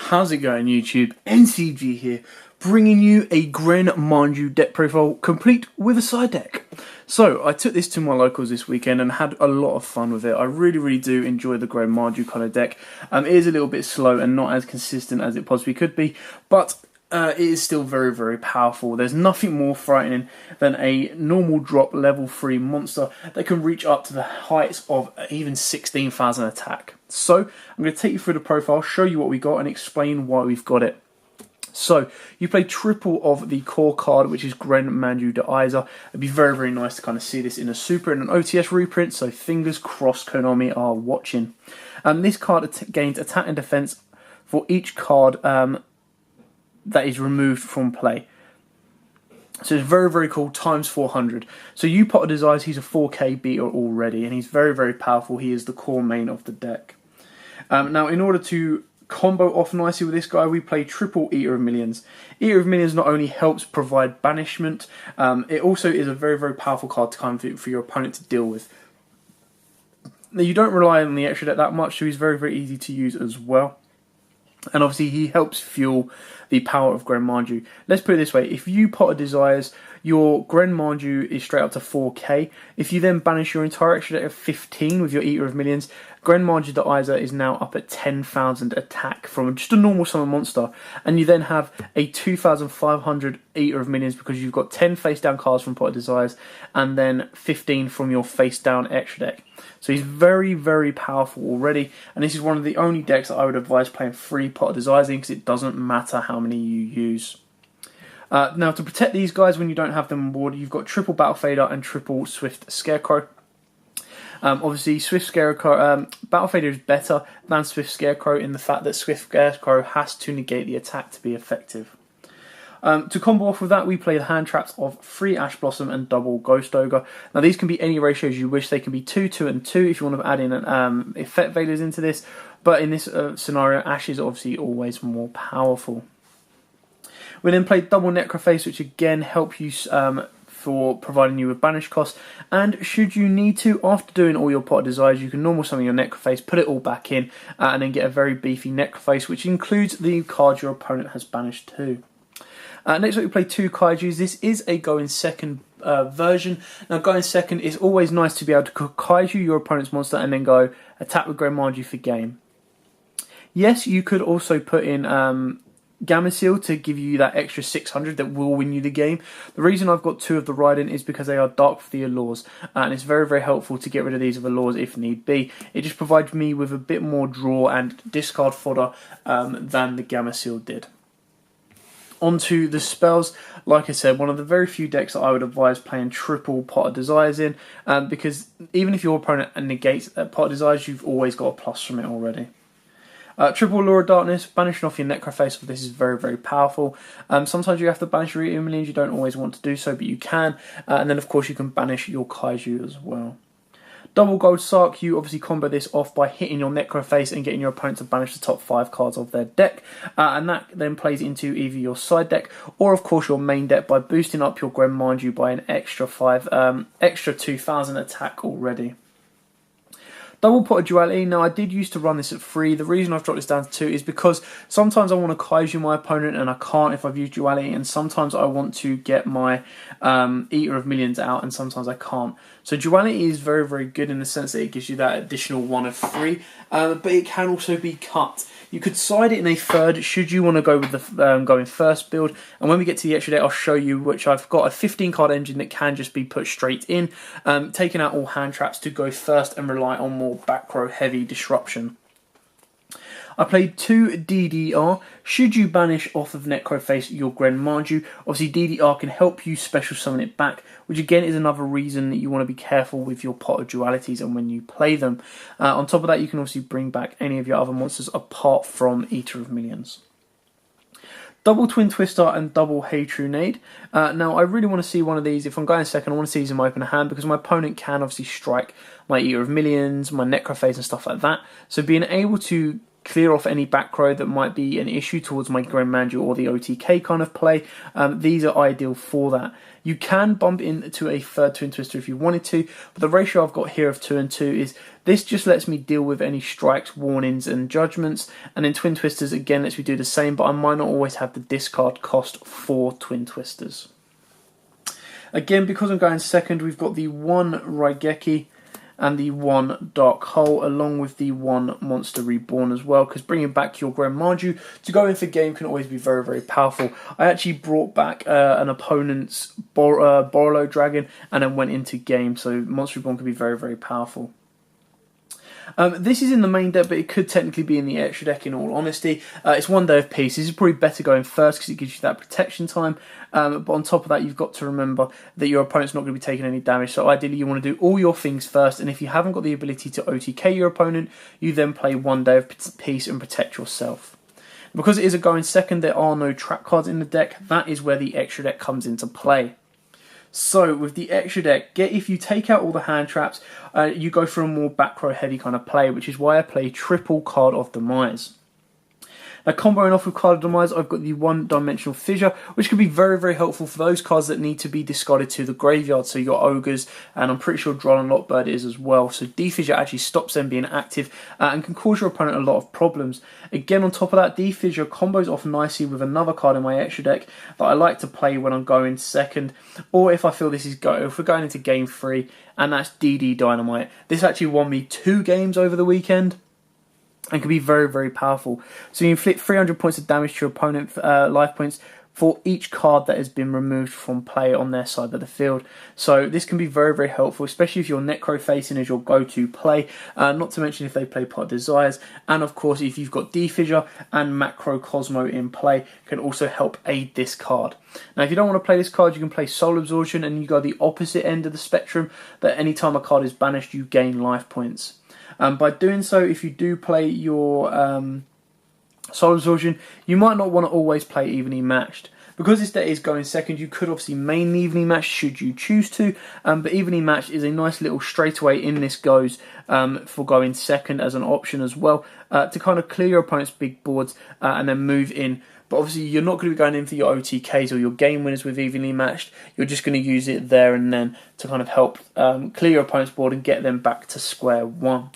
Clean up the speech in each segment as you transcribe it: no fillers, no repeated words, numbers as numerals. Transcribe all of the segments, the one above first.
How's it going, YouTube? NCG here, bringing you a Gren Maju deck profile complete with a side deck. So, I took this to my locals this weekend and had a lot of fun with it. I really do enjoy the Gren Maju kind of deck. It is a little bit slow and not as consistent as it possibly could be, but it is still very powerful. There's nothing more frightening than a normal drop level 3 monster that can reach up to the heights of even 16,000 attack. So I'm going to take you through the profile, show you what we got and explain why we've got it. So you play triple of the core card, which is Gren Maju the Isa. It'd be very nice to kind of see this in a super and an OTS reprint, so fingers crossed Konami are watching. This card gains attack and defense for each card that is removed from play. So it's very cool, times 400. So you Pot of Desires, he's a 4k beater already, and he's very powerful. He is the core main of the deck. Now, in order to combo off nicely with this guy, we play triple Eater of Millions. Eater of Millions not only helps provide banishment, it also is a very powerful card to kind of for your opponent to deal with. Now, you don't rely on the extra deck that much, so he's very easy to use as well. And obviously he helps fuel the power of Gren Maju. Let's put it this way, if you Pot of Desires, your Gren Maju is straight up to 4k. If you then banish your entire extra deck of 15 with your Eater of Millions, Gren Maju the Isa is now up at 10,000 attack from just a normal summon monster. And you then have a 2,500 Eater of Millions because you've got 10 face down cards from Pot of Desires and then 15 from your face down extra deck. So he's very powerful already, and this is one of the only decks that I would advise playing 3 Pot of Desires in, because it doesn't matter how many you use. Now, to protect these guys when you don't have them on board, you've got triple Battle Fader and triple Swift Scarecrow. Obviously, Swift Scarecrow, Battle Fader is better than Swift Scarecrow in the fact that Swift Scarecrow has to negate the attack to be effective. To combo off with that, we play the hand traps of 3 Ash Blossom and double Ghost Ogre. Now, these can be any ratios you wish. They can be 2, 2, and 2 if you want to add in effect veilers into this. But in this scenario, Ash is obviously always more powerful. We then play double Necroface, which again help you for providing you with banish costs. And should you need to, after doing all your Pot of Desires, you can normal summon your Necroface, put it all back in, and then get a very beefy Necroface, which includes the cards your opponent has banished too. Next up, we play 2 Kaijus. This is a go in second version. Now, go in second is always nice to be able to Kaiju your opponent's monster and then go attack with Gren Maju for game. Yes, you could also put in Gamma Seal to give you that extra 600 that will win you the game. The reason I've got 2 of the Raiden is because they are dark for the Allures, and it's very helpful to get rid of these of Allures if need be. It just provides me with a bit more draw and discard fodder than the Gamma Seal did. Onto the spells, like I said, one of the very few decks that I would advise playing triple Pot of Desires in, because even if your opponent negates Pot of Desires, you've always got a plus from it already. Triple Lure of Darkness, banishing off your Necroface, this is very powerful. Sometimes you have to banish your Eater of Millions, you don't always want to do so, but you can. And then of course you can banish your Kaiju as well. Double Gold Sark, you obviously combo this off by hitting your Necroface and getting your opponent to banish the top 5 cards of their deck. And that then plays into either your side deck or of course your main deck by boosting up your Gren Maju by an extra 2,000 attack already. Double Pot of Duality. Now, I did used to run this at 3. The reason I've dropped this down to 2 is because sometimes I want to Kaiju my opponent and I can't if I've used Duality, and sometimes I want to get my Eater of Millions out and sometimes I can't. So Duality is very good in the sense that it gives you that additional 1 of 3, but it can also be cut. You could side it in a third should you want to go with the going first build, and when we get to the extra deck I'll show you, which I've got a 15 card engine that can just be put straight in, taking out all hand traps to go first and rely on more back row heavy disruption. I played 2 DDR. Should you banish off of Necroface your Gren Maju, obviously DDR can help you special summon it back, which again is another reason that you want to be careful with your Pot of Dualities and when you play them. On top of that, you can obviously bring back any of your other monsters apart from Eater of Millions. Double Twin Twister and double Hey True Nade. Now, I really want to see one of these. If I'm going second, I want to see these in my open hand because my opponent can obviously strike my Eater of Millions, my Necroface and stuff like that. So being able to clear off any back row that might be an issue towards my Gren Maju or the OTK kind of play. These are ideal for that. You can bump into a third Twin Twister if you wanted to, but the ratio I've got here of 2 and 2 is this just lets me deal with any strikes, warnings and judgments, and then Twin Twisters again lets me do the same, but I might not always have the discard cost for Twin Twisters. Again, because I'm going second, we've got the 1 Raigeki and the 1 Dark Hole, along with the 1 Monster Reborn as well, because bringing back your Gren Maju to go into the game can always be very, very powerful. I actually brought back an opponent's Borolo Dragon and then went into game, so Monster Reborn can be very, very powerful. This is in the main deck, but it could technically be in the extra deck in all honesty. It's 1 day of peace. This is probably better going first because it gives you that protection time. But on top of that, you've got to remember that your opponent's not going to be taking any damage. So ideally, you want to do all your things first. And if you haven't got the ability to OTK your opponent, you then play 1 day of peace and protect yourself. Because it is a going second, there are no trap cards in the deck. That is where the extra deck comes into play. So with the extra deck, if you take out all the hand traps, you go for a more back row heavy kind of play, which is why I play triple Card of Demise. Now, comboing off with Card of Demise, I've got the 1-dimensional Fissure, which can be very, very helpful for those cards that need to be discarded to the graveyard. So your Ogres, and I'm pretty sure Droll and Lockbird is as well. So Defissure actually stops them being active and can cause your opponent a lot of problems. Again, on top of that, Defissure combos off nicely with another card in my extra deck that I like to play when I'm going second, or if I feel this is if we're going into game 3, and that's DD Dynamite. This actually won me 2 games over the weekend, and can be very, very powerful. So you inflict 300 points of damage to your opponent, life points, for each card that has been removed from play on their side of the field. So this can be very, very helpful, especially if you're Necro facing as your go-to play, not to mention if they play Pot Desires, and of course if you've got Defissure and Macro Cosmo in play, can also help aid this card. Now if you don't want to play this card, you can play Soul Absorption, and you go the opposite end of the spectrum, that anytime a card is banished, you gain life points. By doing so, if you do play your Soul Absorption, you might not want to always play evenly matched. Because this deck is going second, you could obviously main evenly matched should you choose to, but evenly matched is a nice little straightaway in this goes for going second as an option as well, to kind of clear your opponent's big boards and then move in. But obviously you're not going to be going in for your OTKs or your game winners with evenly matched. You're just going to use it there and then to kind of help clear your opponent's board and get them back to square one.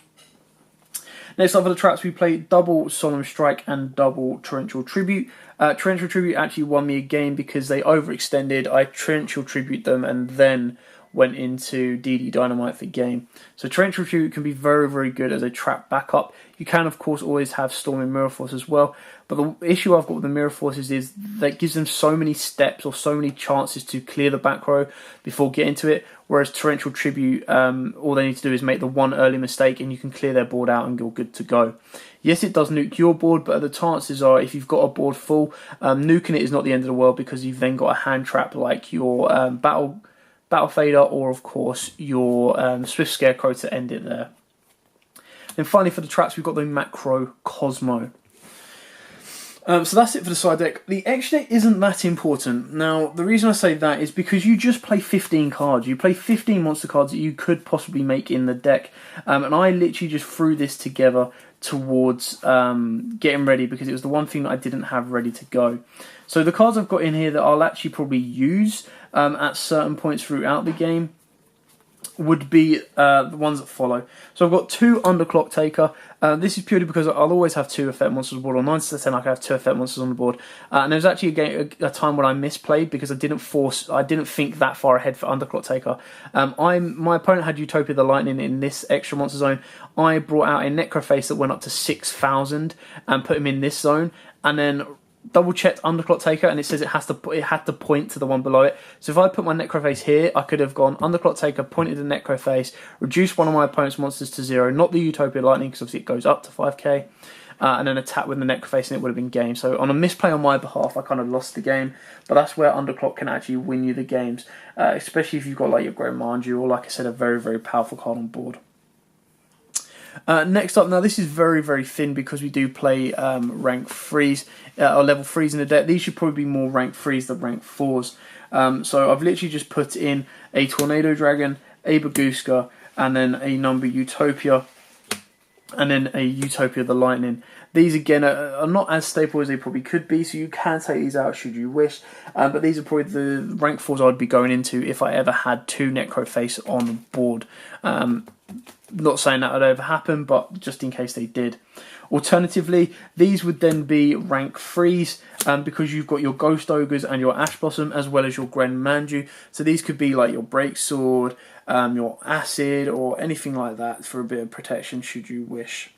Next up for the traps, we play double Solemn Strike and double Torrential Tribute. Torrential Tribute actually won me a game because they overextended. I Torrential Tribute them and then went into DD Dynamite for game. So Torrential Tribute can be very, very good as a trap backup. You can, of course, always have Storming Mirror Force as well. But the issue I've got with the Mirror Forces is that it gives them so many steps or so many chances to clear the back row before getting to it. Whereas Torrential Tribute, all they need to do is make the one early mistake and you can clear their board out and you're good to go. Yes, it does nuke your board, but the chances are if you've got a board full, nuking it is not the end of the world because you've then got a hand trap like your Battle Fader or, of course, your Swift Scarecrow to end it there. Then finally for the traps, we've got the Macro Cosmo. So that's it for the side deck. The extra deck isn't that important. Now, the reason I say that is because you just play 15 cards. You play 15 monster cards that you could possibly make in the deck. And I literally just threw this together towards getting ready because it was the one thing that I didn't have ready to go. So the cards I've got in here that I'll actually probably use at certain points throughout the game would be the ones that follow. So I've got 2 Underclock Taker. This is purely because I'll always have 2 effect monsters on the board, or 9 out of 10 I can have 2 effect monsters on the board. And there was actually a time when I misplayed because I didn't think that far ahead for Underclock Taker. My opponent had Utopia the Lightning in this extra monster zone. I brought out a Necroface that went up to 6,000 and put him in this zone, and then double checked Underclock Taker and it says it had to point to the one below it. So if I put my Necroface here, I could have gone Underclock Taker, pointed the Necroface, reduced one of my opponent's monsters to 0, not the Utopia Lightning because obviously it goes up to 5k, and then attack with the Necroface and it would have been game. So on a misplay on my behalf, I kind of lost the game, but that's where Underclock can actually win you the games, especially if you've got like your Gren Maju or, like I said, a very, very powerful card on board. Next up, now this is very, very thin because we do play rank 3s or level 3s in the deck. These should probably be more rank 3s than rank 4s. So I've literally just put in a Tornado Dragon, a Baguska, and then a number Utopia and then a Utopia the Lightning. These again are not as staple as they probably could be, so you can take these out should you wish. But these are probably the rank 4s I'd be going into if I ever had 2 Necroface on the board. Not saying that would ever happen, but just in case they did. Alternatively, these would then be rank 3s because you've got your Ghost Ogres and your Ash Blossom as well as your Gren Maju. So these could be like your Break Sword, your Acid, or anything like that for a bit of protection should you wish.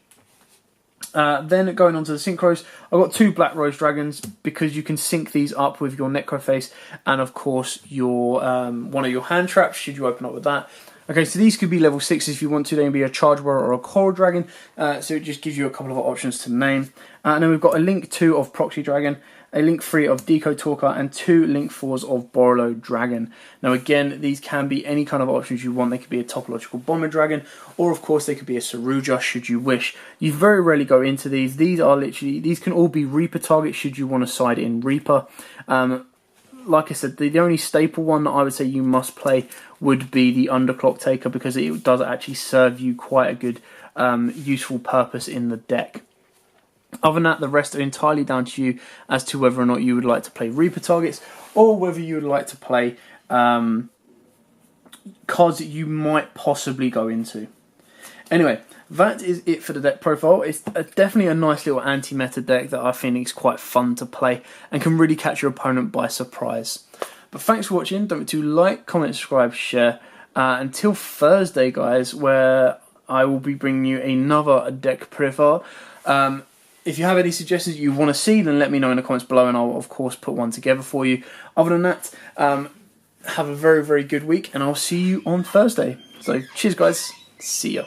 Then going on to the Synchros, I've got 2 Black Rose Dragons because you can sync these up with your Necroface and of course your one of your hand traps should you open up with that. Okay, so these could be level 6s if you want to. They can be a Charge Warrior or a Coral Dragon, so it just gives you a couple of options to name. And then we've got a Link 2 of Proxy Dragon, a Link 3 of Deco Talker, and 2 Link 4s of Borolo Dragon. Now again, these can be any kind of options you want. They could be a Topological Bomber Dragon, or of course they could be a Saruja should you wish. You very rarely go into these. These can all be Reaper targets should you want to side in Reaper. Like I said, the only staple one that I would say you must play would be the Underclock Taker because it does actually serve you quite a good useful purpose in the deck. Other than that, the rest are entirely down to you as to whether or not you would like to play Reaper targets or whether you would like to play cards that you might possibly go into. Anyway, that is it for the deck profile. It's definitely a nice little anti-meta deck that I think is quite fun to play and can really catch your opponent by surprise. But thanks for watching. Don't forget to like, comment, subscribe, share. Until Thursday, guys, where I will be bringing you another deck profile. If you have any suggestions you want to see, then let me know in the comments below and I'll, of course, put one together for you. Other than that, have a very, very good week and I'll see you on Thursday. So, cheers, guys. See ya.